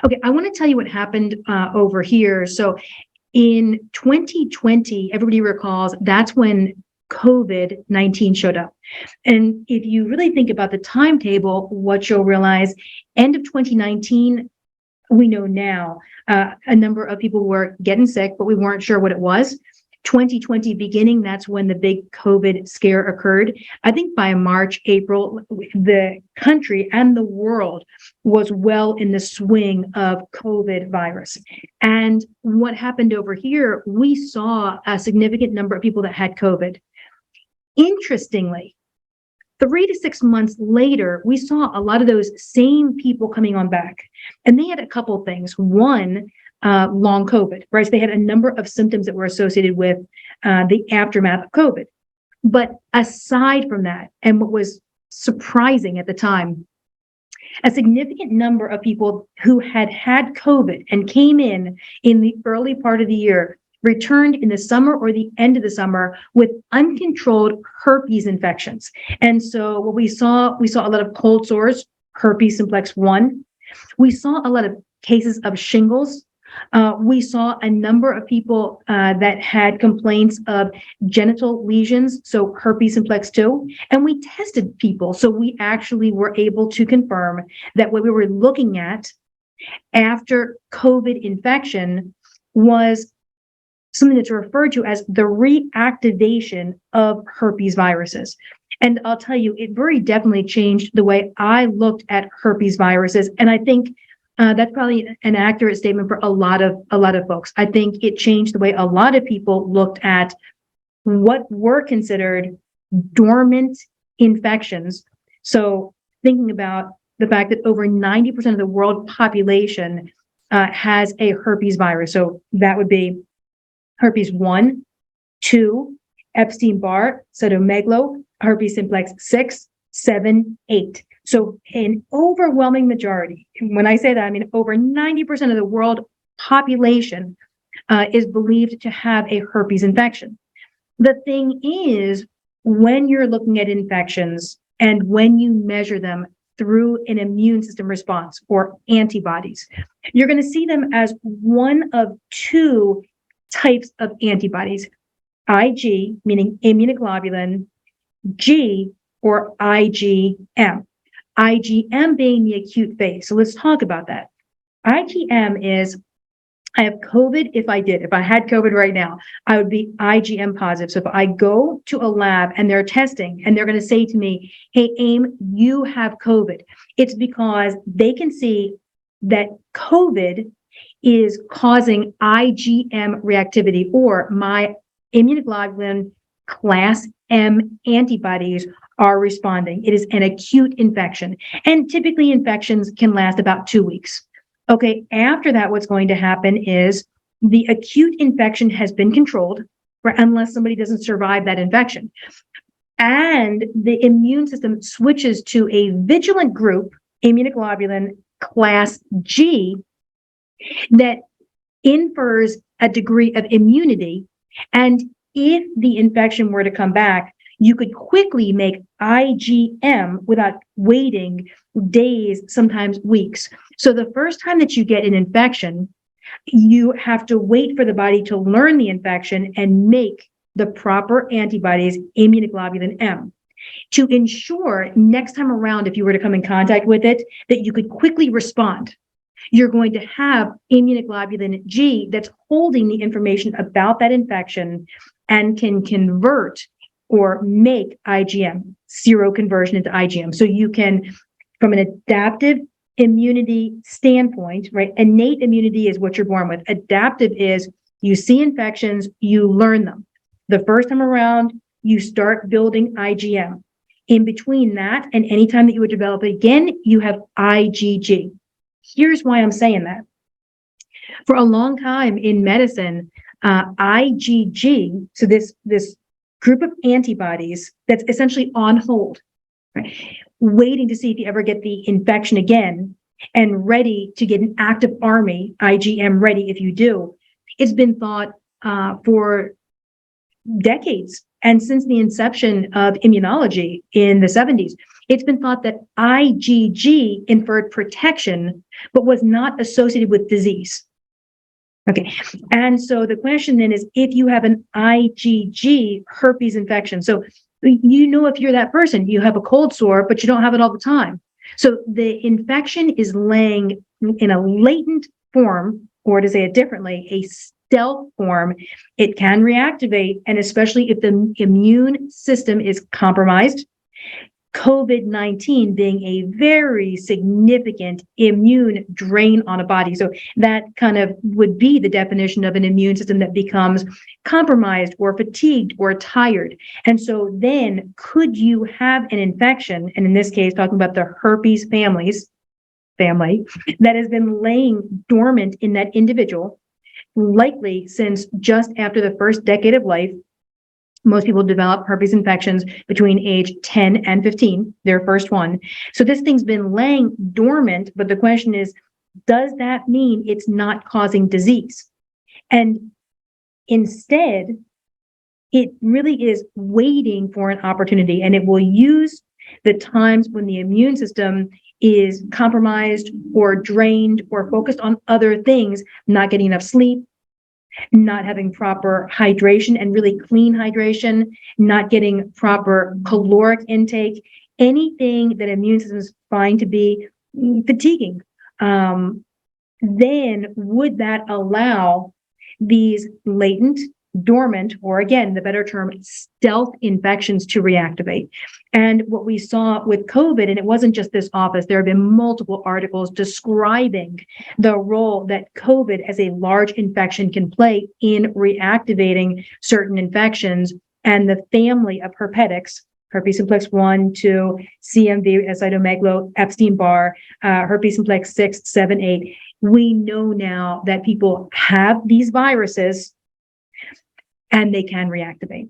Okay, I want to tell you what happened over here. So in 2020, everybody recalls that's when COVID-19 showed up. And if you really think about the timetable, what you'll realize, end of 2019, we know now a number of people were getting sick, but we weren't sure what it was. 2020 beginning, that's when the big COVID scare occurred. I think by March, April, the country and the world was well in the swing of COVID virus. And what happened over here, we saw a significant number of people that had COVID. Interestingly, 3 to 6 months later, we saw a lot of those same people coming on back. And they had a couple things. One, long COVID, right? So they had a number of symptoms that were associated with the aftermath of COVID. But aside from that, and what was surprising at the time, a significant number of people who had had COVID and came in the early part of the year returned in the summer or the end of the summer with uncontrolled herpes infections. And so what we saw a lot of cold sores, herpes simplex 1. We saw a lot of cases of shingles. We saw a number of people that had complaints of genital lesions, so herpes simplex 2, and we tested people. So we actually were able to confirm that what we were looking at after COVID infection was something that's referred to as the reactivation of herpes viruses. And I'll tell you, it very definitely changed the way I looked at herpes viruses. And I think that's probably an accurate statement for a lot of folks. I think it changed the way a lot of people looked at what were considered dormant infections. So thinking about the fact that over 90% of the world population has a herpes virus. So that would be herpes 1, 2, Epstein-Barr, cytomegalo, herpes simplex 6, 7, 8. So an overwhelming majority, when I say that, I mean over 90% of the world population is believed to have a herpes infection. The thing is, when you're looking at infections and when you measure them through an immune system response or antibodies, you're going to see them as one of two types of antibodies, IG, meaning immunoglobulin, G, or IgM. IgM being the acute phase. So let's talk about that. IgM is, I have COVID. If I had COVID right now, I would be IgM positive. So if I go to a lab and they're testing and they're going to say to me, hey, Aim, you have COVID, it's because they can see that COVID is causing IgM reactivity, or my immunoglobulin class M antibodies are responding. It is an acute infection. And typically infections can last about 2 weeks. Okay, after that, what's going to happen is the acute infection has been controlled, unless somebody doesn't survive that infection. And the immune system switches to a vigilant group, immunoglobulin class G, that infers a degree of immunity. And if the infection were to come back, you could quickly make IgM without waiting days, sometimes weeks. So the first time that you get an infection, you have to wait for the body to learn the infection and make the proper antibodies, immunoglobulin M, to ensure next time around, if you were to come in contact with it, that you could quickly respond. You're going to have immunoglobulin G that's holding the information about that infection and can convert or make IgM, seroconversion into IgM. So you can, from an adaptive immunity standpoint, right? Innate immunity is what you're born with. Adaptive is you see infections, you learn them. The first time around, you start building IgM. In between that and any time that you would develop it again, you have IgG. Here's why I'm saying that. For a long time in medicine, IgG, so this group of antibodies that's essentially on hold, right? Waiting to see if you ever get the infection again and ready to get an active army, IgM ready if you do. It's been thought for decades. And since the inception of immunology in the 70s, It's been thought that IgG inferred protection, but was not associated with disease. Okay. And so the question then is, if you have an IgG herpes infection, so if you're that person, you have a cold sore, but you don't have it all the time. So the infection is laying in a latent form, or to say it differently, a stealth form. It can reactivate, and especially if the immune system is compromised, COVID-19 being a very significant immune drain on a body. So that kind of would be the definition of an immune system that becomes compromised or fatigued or tired. And so then could you have an infection, and in this case, talking about the herpes family that has been laying dormant in that individual, likely since just after the first decade of life. Most people develop herpes infections between age 10 and 15, their first one. So this thing's been laying dormant, but the question is, does that mean it's not causing disease? And instead, it really is waiting for an opportunity, and it will use the times when the immune system is compromised or drained or focused on other things, not getting enough sleep, not having proper hydration and really clean hydration, not getting proper caloric intake, anything that immune systems find to be fatiguing. Then would that allow these latent, dormant, or again, the better term, stealth infections to reactivate? And what we saw with COVID, and it wasn't just this office, there have been multiple articles describing the role that COVID as a large infection can play in reactivating certain infections, and the family of herpetics, herpes simplex 1, 2, CMV, cytomegalo, Epstein-Barr, herpes simplex 6, 7, 8. We know now that people have these viruses and they can reactivate.